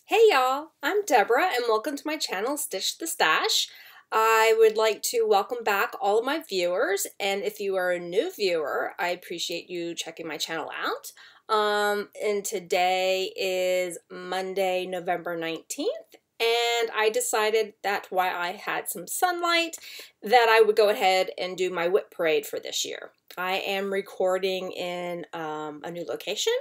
Hey y'all, I'm Deborah and welcome to my channel Stitch the Stash. I would like to welcome back all of my viewers, and if you are a new viewer, I appreciate you checking my channel out. And today is Monday, November 19th, and I decided that while I had some sunlight that I would go ahead and do my WIP Parade for this year. I am recording in a new location.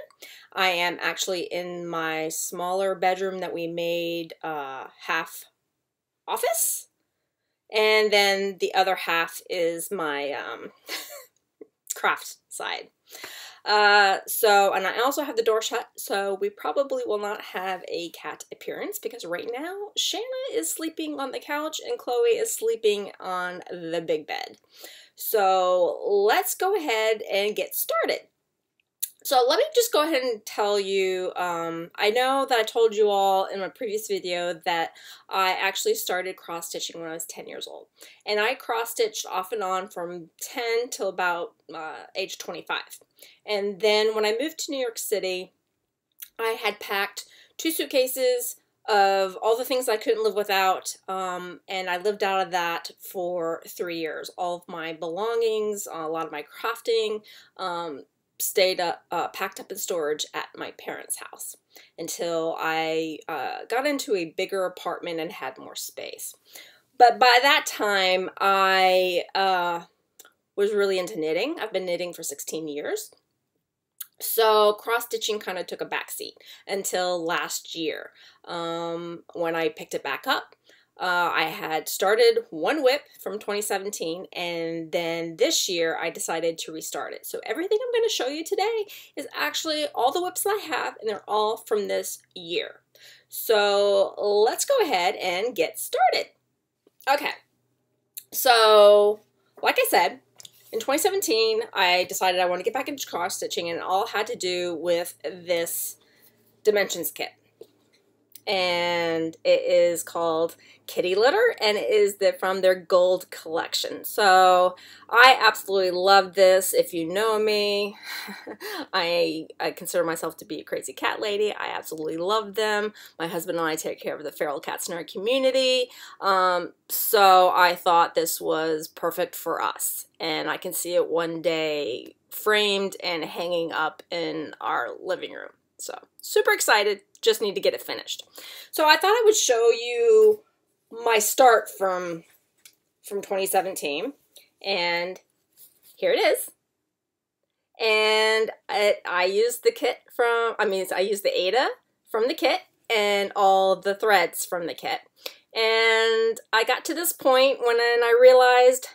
I am actually in my smaller bedroom that we made half office, and then the other half is my craft side. And I also have the door shut, so we probably will not have a cat appearance because right now Shanna is sleeping on the couch and Chloe is sleeping on the big bed. So let's go ahead and get started. So let me just go ahead and tell you, I know that I told you all in my previous video that I actually started cross-stitching when I was 10 years old. And I cross-stitched off and on from 10 till about age 25. And then when I moved to New York City, I had packed 2 suitcases of all the things I couldn't live without, and I lived out of that for 3 years. All of my belongings, a lot of my crafting, stayed packed up in storage at my parents' house until I got into a bigger apartment and had more space. But by that time, I was really into knitting. I've been knitting for 16 years. So cross-stitching kind of took a backseat until last year when I picked it back up. I had started one WIP from 2017, and then this year I decided to restart it. So everything I'm going to show you today is actually all the WIPs that I have, and they're all from this year. So let's go ahead and get started. Okay, so like I said, in 2017, I decided I wanted to get back into cross-stitching, and it all had to do with this Dimensions kit. And it is called Kitty Litter, and it is from their gold collection. So I absolutely love this. If you know me, I consider myself to be a crazy cat lady. I absolutely love them. My husband and I take care of the feral cats in our community. So I thought this was perfect for us, and I can see it one day framed and hanging up in our living room. So super excited, just need to get it finished. So I thought I would show you my start from 2017, and here it is. And I used the kit I used the Aida from the kit and all the threads from the kit. And I got to this point when I realized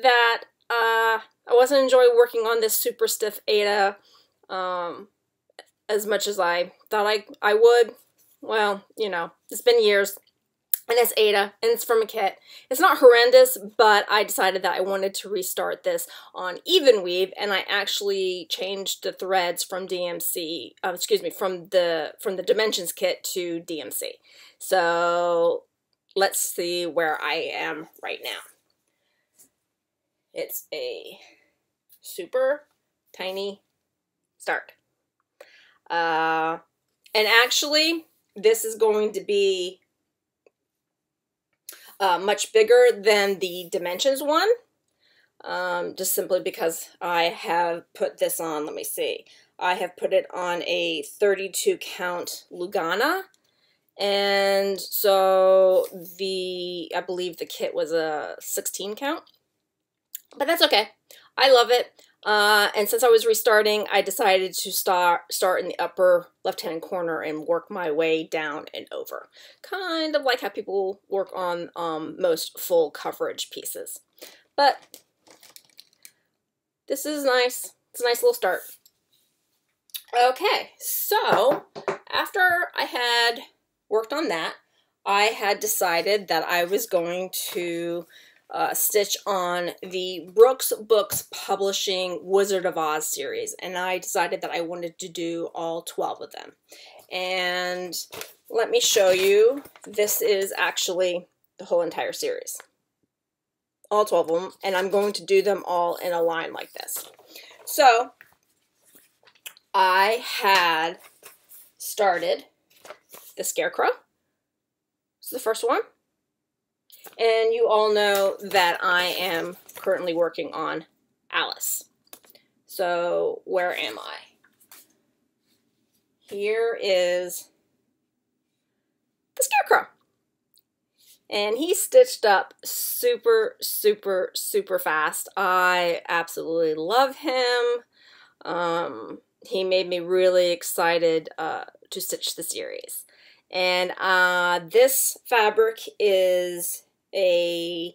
that I wasn't enjoying working on this super stiff Aida as much as I thought I would. Well, you know, it's been years, and it's Aida, and it's from a kit. It's not horrendous, but I decided that I wanted to restart this on even weave, and I actually changed the threads from DMC, from the Dimensions kit to DMC. So let's see where I am right now. It's a super tiny start. And actually, this is going to be much bigger than the Dimensions one, just simply because I have put this on, let me see, I have put it on a 32 count Lugana, and so I believe the kit was a 16 count, but that's okay. I love it. And since I was restarting, I decided to start in the upper left-hand corner and work my way down and over. Kind of like how people work on most full coverage pieces. But this is nice. It's a nice little start. Okay, so after I had worked on that, I had decided that I was going to stitch on the Brooks Books Publishing Wizard of Oz series, and I decided that I wanted to do all 12 of them. And let me show you, this is actually the whole entire series. All 12 of them, and I'm going to do them all in a line like this. So I had started the Scarecrow. It's the first one. And you all know that I am currently working on Alice. So where am I? Here is the Scarecrow. And he stitched up super, super, super fast. I absolutely love him. He made me really excited to stitch the series. And this fabric is a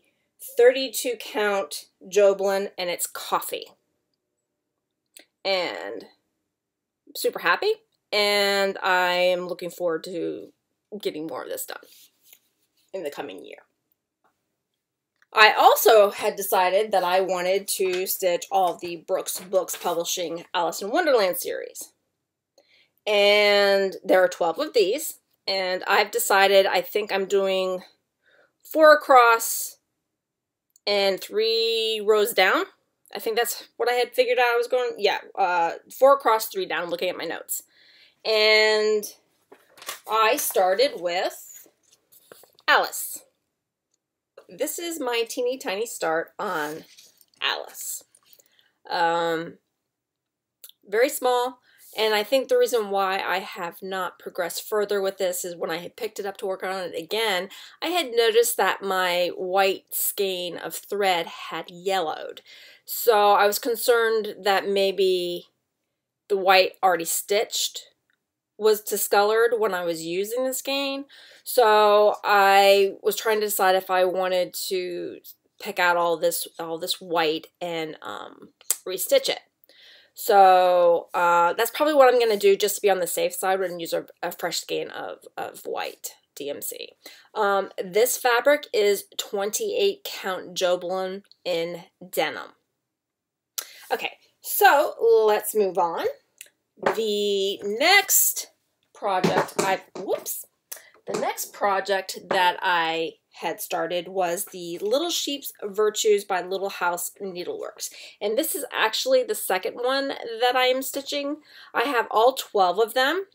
32 count Joblin, and it's coffee. And I'm super happy, and I am looking forward to getting more of this done in the coming year. I also had decided that I wanted to stitch all of the Brooks Books Publishing Alice in Wonderland series. And there are 12 of these, and I've decided I think I'm doing 4 across and 3 rows down. I think that's what I had figured out I was going, yeah, 4 across, 3 down. I'm looking at my notes. And I started with Alice. This is my teeny tiny start on Alice. Very small. And I think the reason why I have not progressed further with this is when I had picked it up to work on it again, I had noticed that my white skein of thread had yellowed. So I was concerned that maybe the white already stitched was discolored when I was using the skein. So I was trying to decide if I wanted to pick out all this white and restitch it. So that's probably what I'm going to do just to be on the safe side and use a fresh skein of white DMC. This fabric is 28 count Joblin in denim. Okay, so let's move on. The next project that I had started was the Little Sheep's Virtues by Little House Needleworks. And this is actually the second one that I am stitching. I have all 12 of them,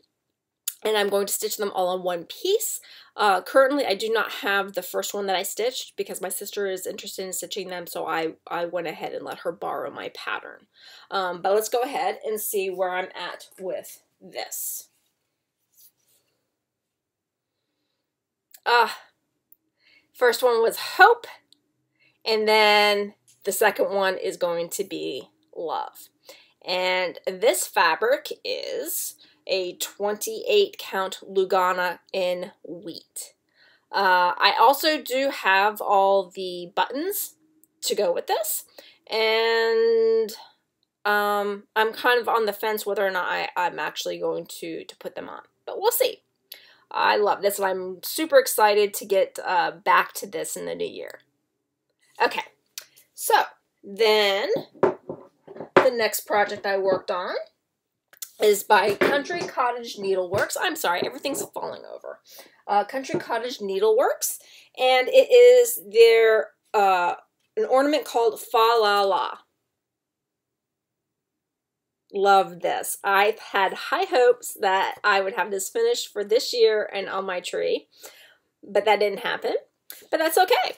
and I'm going to stitch them all in one piece. Currently, I do not have the first one that I stitched because my sister is interested in stitching them, so I went ahead and let her borrow my pattern. But let's go ahead and see where I'm at with this. First one was Hope, and then the second one is going to be Love. And this fabric is a 28 count Lugana in wheat. I also do have all the buttons to go with this, and I'm kind of on the fence whether or not I'm actually going to put them on, but we'll see. I love this, and I'm super excited to get back to this in the new year. Okay, so then the next project I worked on is by Country Cottage Needleworks. I'm sorry, everything's falling over. Country Cottage Needleworks, and it is their an ornament called Fa La La. Love this. I've had high hopes that I would have this finished for this year and on my tree, but that didn't happen. But that's okay.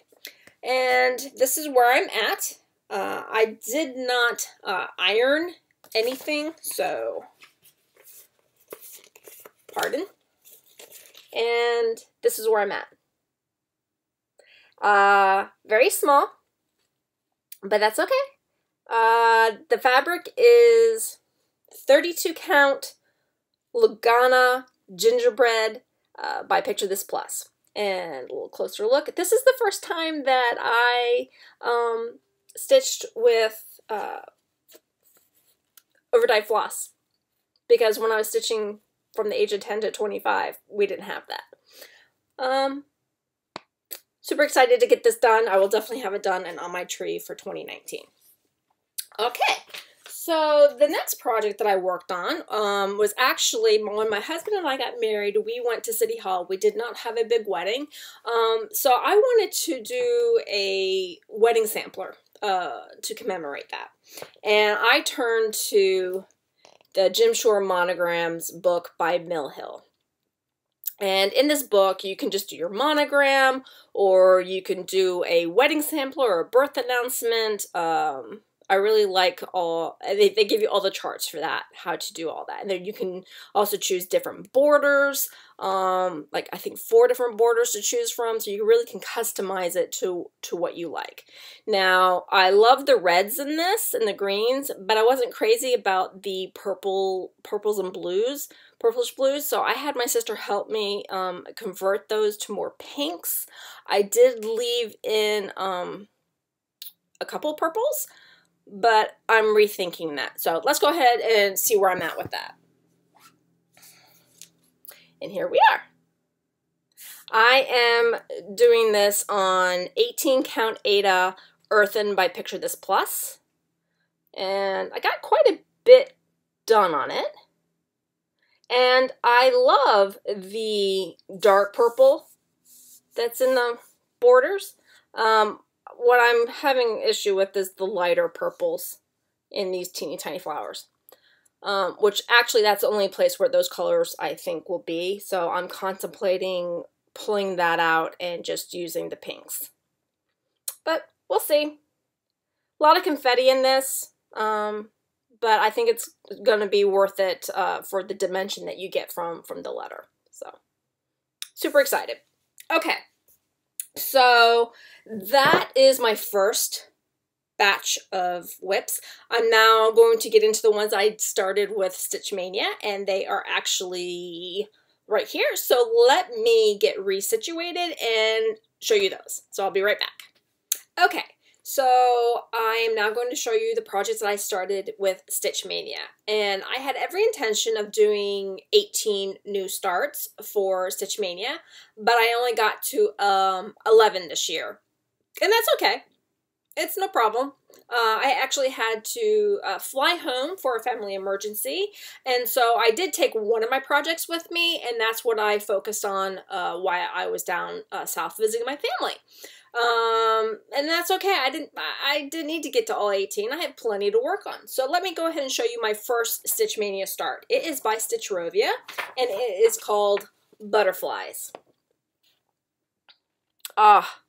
And this is where I'm at. I did not iron anything, so pardon. And this is where I'm at. Very small, but that's okay. The fabric is 32 count Lugana gingerbread by Picture This Plus. And a little closer look. This is the first time that I stitched with overdyed floss, because when I was stitching from the age of 10 to 25, we didn't have that. Super excited to get this done. I will definitely have it done and on my tree for 2019. Okay, so the next project that I worked on was actually when my husband and I got married, we went to City Hall. We did not have a big wedding, so I wanted to do a wedding sampler to commemorate that. And I turned to the Jim Shore Monograms book by Mill Hill. And in this book, you can just do your monogram, or you can do a wedding sampler or a birth announcement. I really like they give you all the charts for that, how to do all that. And then you can also choose different borders, like I think 4 different borders to choose from, so you really can customize it to what you like. Now, I love the reds in this and the greens, but I wasn't crazy about the purples and blues. Purplish blues, so I had my sister help me convert those to more pinks. I did leave in a couple of purples, but I'm rethinking that. So let's go ahead and see where I'm at with that. And here we are. I am doing this on 18 count Ada Earthen by Picture This Plus, and I got quite a bit done on it. And I love the dark purple that's in the borders. What I'm having issue with is the lighter purples in these teeny tiny flowers. Which actually that's the only place where those colors I think will be. So I'm contemplating pulling that out and just using the pinks. But we'll see. A lot of confetti in this. But I think it's going to be worth it for the dimension that you get from the letter. So, super excited. Okay, so that is my first batch of WIPs. I'm now going to get into the ones I started with Stitch Mania, and they are actually right here. So let me get resituated and show you those. So I'll be right back. Okay. So I am now going to show you the projects that I started with Stitch Mania. And I had every intention of doing 18 new starts for Stitch Mania, but I only got to 11 this year. And that's okay. It's no problem. I actually had to fly home for a family emergency, and so I did take one of my projects with me, and that's what I focused on while I was down south visiting my family. And that's okay. I didn't need to get to all 18. I had plenty to work on. So let me go ahead and show you my first Stitch Mania start. It is by Stitcherovia, and it is called Butterflies. Ah,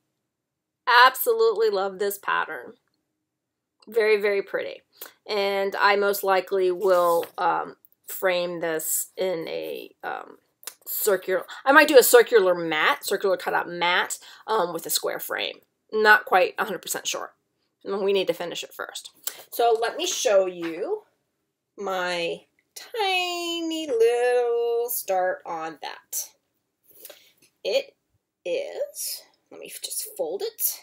absolutely love this pattern. Very, very pretty. And I most likely will frame this in a circular, I might do a circular cutout mat with a square frame. Not quite 100% sure. We need to finish it first. So let me show you my tiny little start on that. It is, let me just fold it.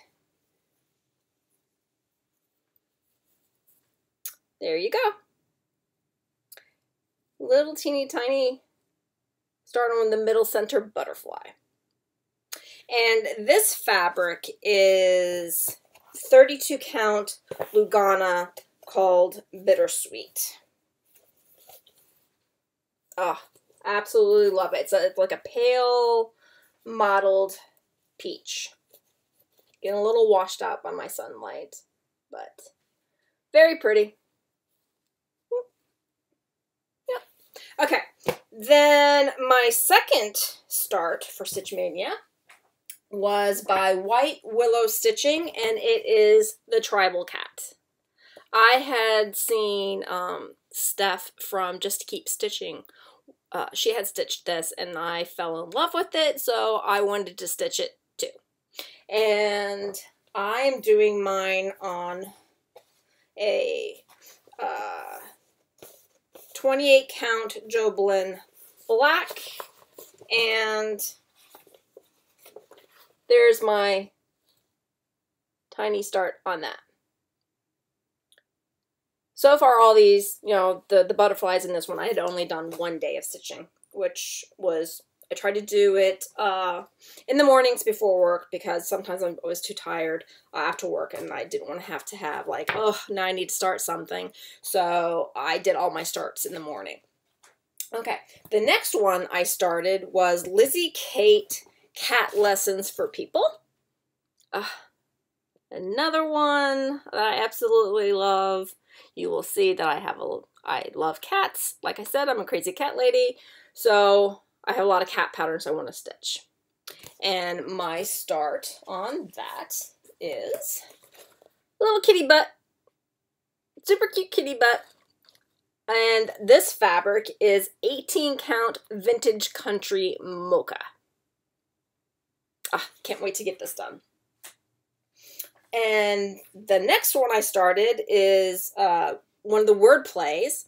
There you go. Little teeny tiny start on the middle center butterfly. And this fabric is 32 count Lugana called Bittersweet. Oh, absolutely love it. It's like a pale mottled peach. Getting a little washed out by my sunlight, but very pretty. Yep. Okay, then my second start for Stitch Mania was by White Willow Stitching, and it is the Tribal Cat. I had seen Steph from Just to Keep Stitching. She had stitched this, and I fell in love with it, so I wanted to stitch it too. And I'm doing mine on a 28 count Joblin black, and there's my tiny start on that. So far, all these, you know, the butterflies in this one, I had only done 1 day of stitching, which was, I tried to do it in the mornings before work because sometimes I was too tired after work and I didn't want to have like, oh, now I need to start something. So I did all my starts in the morning. Okay, the next one I started was Lizzie Kate Cat Lessons for People. Another one that I absolutely love. You will see that I love cats. Like I said, I'm a crazy cat lady. So I have a lot of cat patterns I want to stitch. And my start on that is a little kitty butt. Super cute kitty butt. And this fabric is 18 count vintage country mocha. Ah, can't wait to get this done. And the next one I started is one of the Wordplays.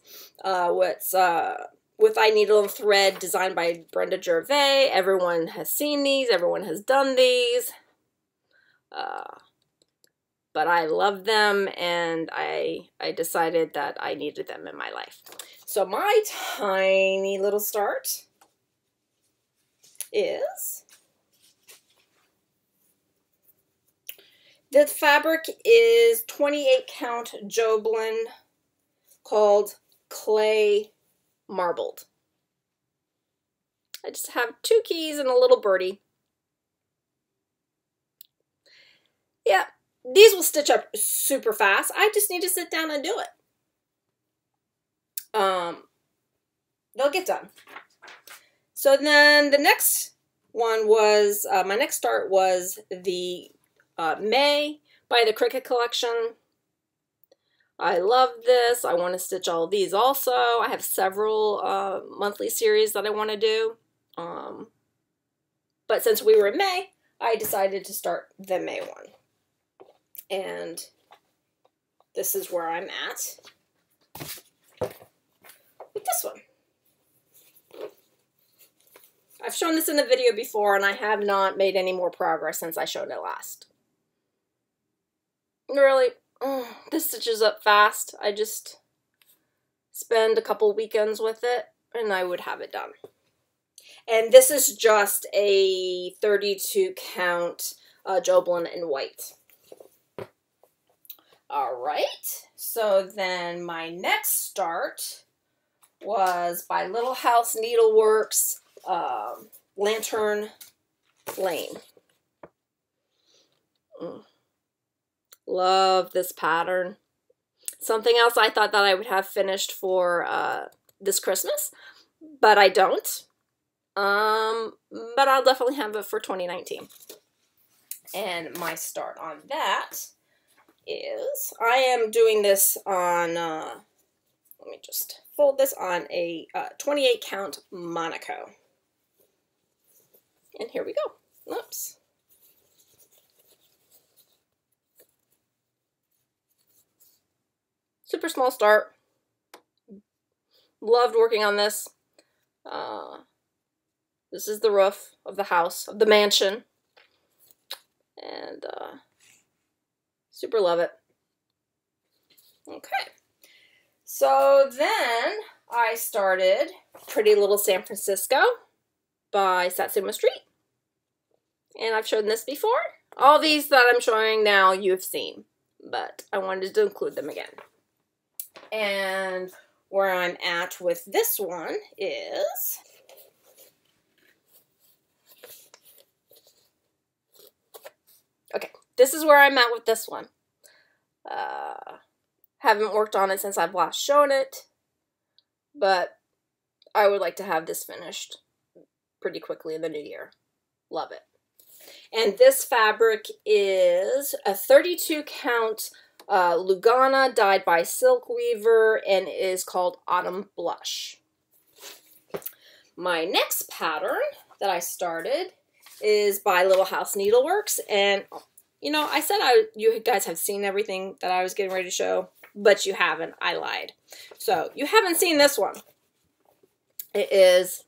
With I Needle and Thread, designed by Brenda Gervais. Everyone has seen these. Everyone has done these. But I love them, and I decided that I needed them in my life. So my tiny little start is, the fabric is 28 count Joblin called Clay Marbled. I just have 2 keys and a little birdie. Yeah, these will stitch up super fast. I just need to sit down and do it. They'll get done. So then the next one was, my next start was the May by the Cricket Collection. I love this. I want to stitch all of these also. I have several monthly series that I want to do. But since we were in May, I decided to start the May one. And this is where I'm at with this one. I've shown this in the video before, and I have not made any more progress since I showed it last. Really, this stitches up fast. I just spend a couple weekends with it, and I would have it done. And this is just a 32 count Joblin in white. Alright, so then my next start was by Little House Needleworks, Lantern Lane. Love this pattern. Something else I thought that I would have finished for this Christmas, but I don't. But I'll definitely have it for 2019. And my start on that is, I am doing this on, let me just fold this on a 28 count Monaco. And here we go. Oops. Super small start. Loved working on this. This is the roof of the house, of the mansion. And super love it. Okay. So then I started Pretty Little San Francisco by Satsuma Street. And I've shown this before. All these that I'm showing now you've seen, but I wanted to include them again. And where I'm at with this one is, okay, this is where I'm at with this one. Haven't worked on it since I've last shown it, but I would like to have this finished pretty quickly in the new year. Love it. And this fabric is a 32 count Lugana dyed by Silk Weaver and is called Autumn Blush. My next pattern that I started is by Little House Needleworks, and you know, I said you guys have seen everything that I was getting ready to show, but you haven't. I lied. So you haven't seen this one. It is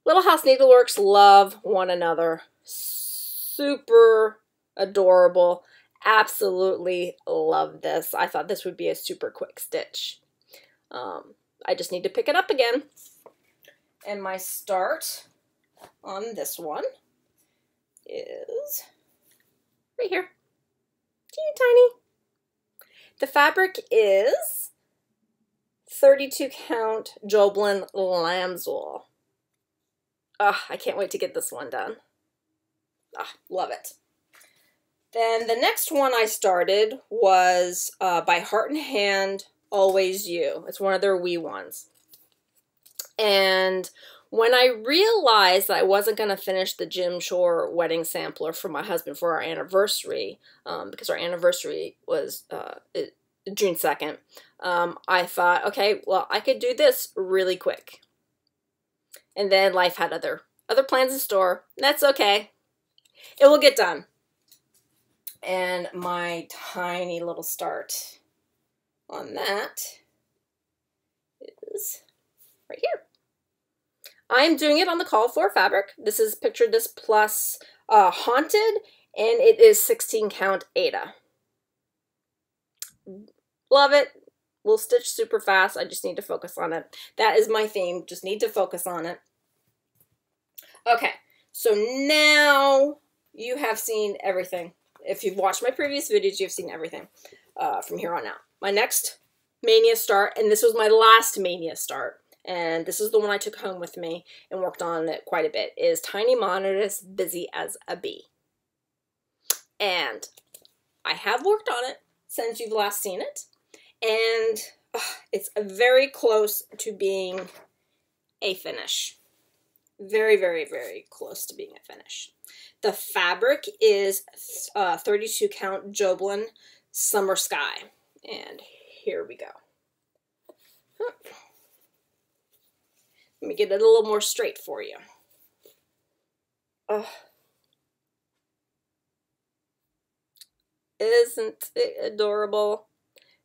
Little House Needleworks Love One Another. Super adorable. Absolutely love this. I thought this would be a super quick stitch. I just need to pick it up again. And my start on this one is right here. Teeny tiny. The fabric is 32 count Joblin Lambswool. I can't wait to get this one done. Love it. Then the next one I started was by Heart and Hand, Always You. It's one of their wee ones. And When I realized that I wasn't going to finish the Jim Shore wedding sampler for my husband for our anniversary, because our anniversary was June 2nd, I thought, okay, well, I could do this really quick. And then life had other plans in store. That's okay. It will get done. And my tiny little start on that is right here. I'm doing it on the call for fabric. This is Picture This Plus Haunted, and it is 16 count Aida. Love it. We'll stitch super fast. I just need to focus on it. That is my theme. Just need to focus on it. Okay, so now you have seen everything. If you've watched my previous videos, you've seen everything from here on out. My next Mania start, and this was my last Mania start, and this is the one I took home with me and worked on it quite a bit, is Tiny Monitress Busy as a Bee. And I have worked on it since you've last seen it, and it's very close to being a finish. Very, very, very close to being a finish. The fabric is 32 count Joblin Summer Sky. And here we go. Let me get it a little more straight for you. Isn't it adorable?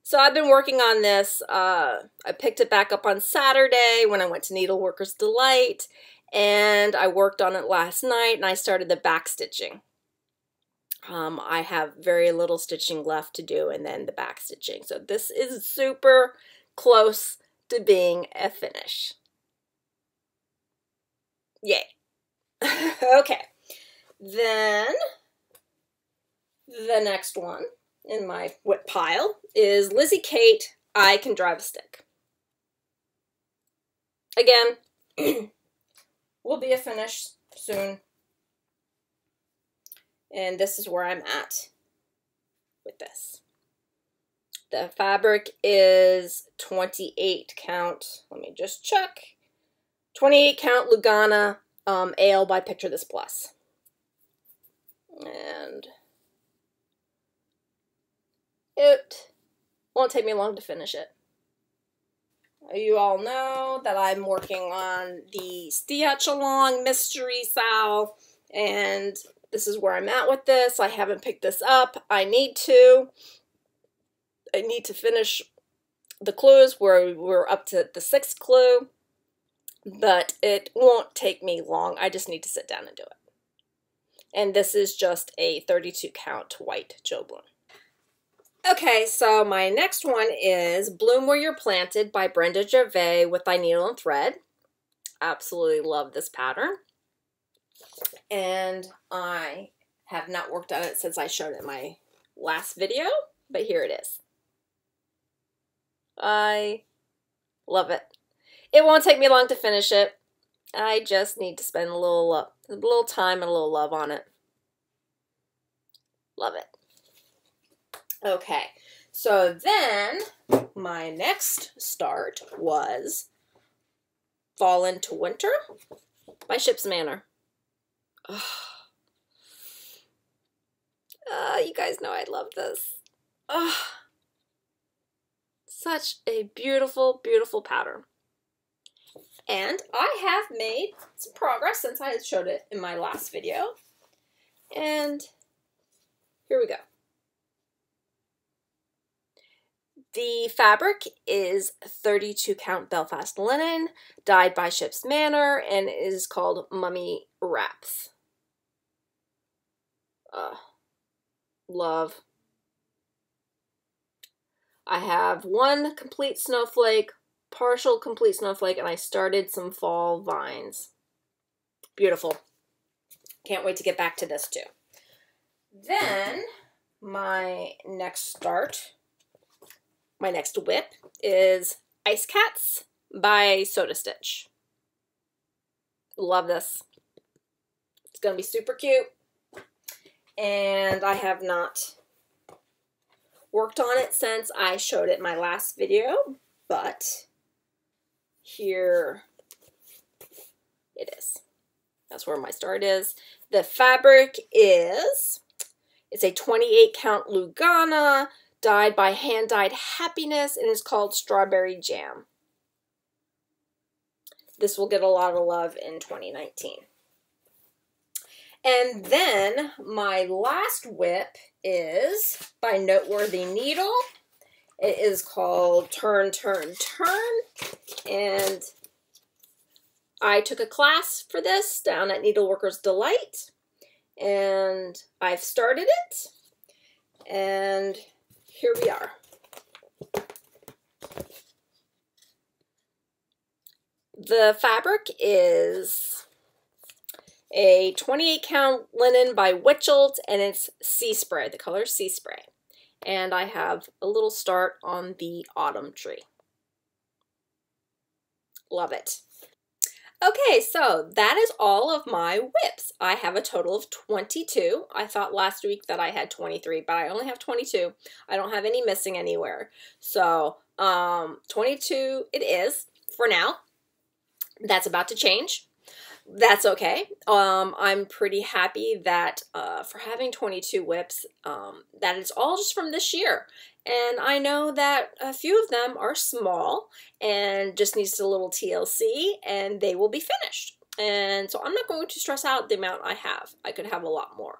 So I've been working on this. I picked it back up on Saturday when I went to Needleworker's Delight. And I worked on it last night, and I started the back stitching. I have very little stitching left to do, and then the back stitching. So this is super close to being a finish. Yay. Okay. Then the next one in my WIP pile is Lizzie Kate, I Can Drive a Stick. Again, will be a finish soon. And this is where I'm at with this. The fabric is 28 count. Let me just check. 28 count Lugana Ale by Picture This Plus. And it won't take me long to finish it. You all know that I'm working on the Stitch Along Mystery Sow, and this is where I'm at with this. I haven't picked this up. I need to finish the clues. We're up to the 6th clue, but it won't take me long. I just need to sit down and do it. And this is just a 32 count white Joblin. Okay, so my next one is Bloom Where You're Planted by Brenda Gervais with Thy Needle and Thread. Absolutely love this pattern. And I have not worked on it since I showed it in my last video, but here it is. I love it. It won't take me long to finish it. I just need to spend a little time and a little love on it. Love it. Okay, so then my next start was Fall into Winter by Ship's Manor. You guys know I love this. Such a beautiful, beautiful pattern. And I have made some progress since I had showed it in my last video. And here we go. The fabric is 32 count Belfast linen, dyed by Ship's Manor, and is called Mummy Wraps. Love. I have one complete snowflake, partial complete snowflake, and I started some fall vines. Beautiful. Can't wait to get back to this too. Then my next start, my next WIP is Ice Cats by Soda Stitch. Love this. It's going to be super cute. And I have not worked on it since I showed it in my last video, but here it is. That's where my start is. The fabric is, it's a 28 count Lugana, dyed by Hand Dyed Happiness, and is called Strawberry Jam. This will get a lot of love in 2019. And then my last WIP is by Noteworthy Needle. It is called Turn, Turn, Turn. And I took a class for this down at Needleworker's Delight. And I've started it. And here we are. The fabric is a 28 count linen by Witchelt, and it's Sea Spray. The color is Sea Spray. And I have a little start on the autumn tree. Love it. Okay, so that is all of my WIPs. I have a total of 22. I thought last week that I had 23, but I only have 22. I don't have any missing anywhere. So 22 it is for now. That's about to change. That's okay. I'm pretty happy that for having 22 WIPs, that it's all just from this year. And I know that a few of them are small and just needs a little TLC, and they will be finished. And so I'm not going to stress out the amount I have. I could have a lot more.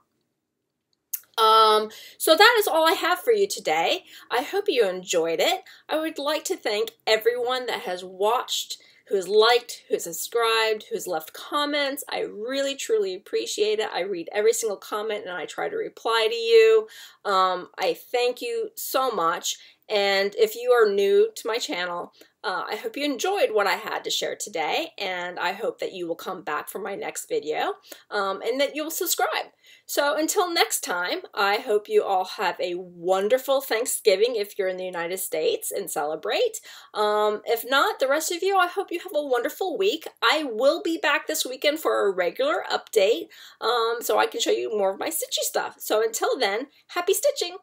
So that is all I have for you today. I hope you enjoyed it. I would like to thank everyone that has watched, who's liked, who's subscribed, who's left comments. I really, truly appreciate it. I read every single comment and I try to reply to you. I thank you so much. And if you are new to my channel, I hope you enjoyed what I had to share today, and I hope that you will come back for my next video, and that you'll subscribe. So until next time, I hope you all have a wonderful Thanksgiving if you're in the United States and celebrate. If not, the rest of you, I hope you have a wonderful week. I will be back this weekend for a regular update, so I can show you more of my stitchy stuff. So until then, happy stitching!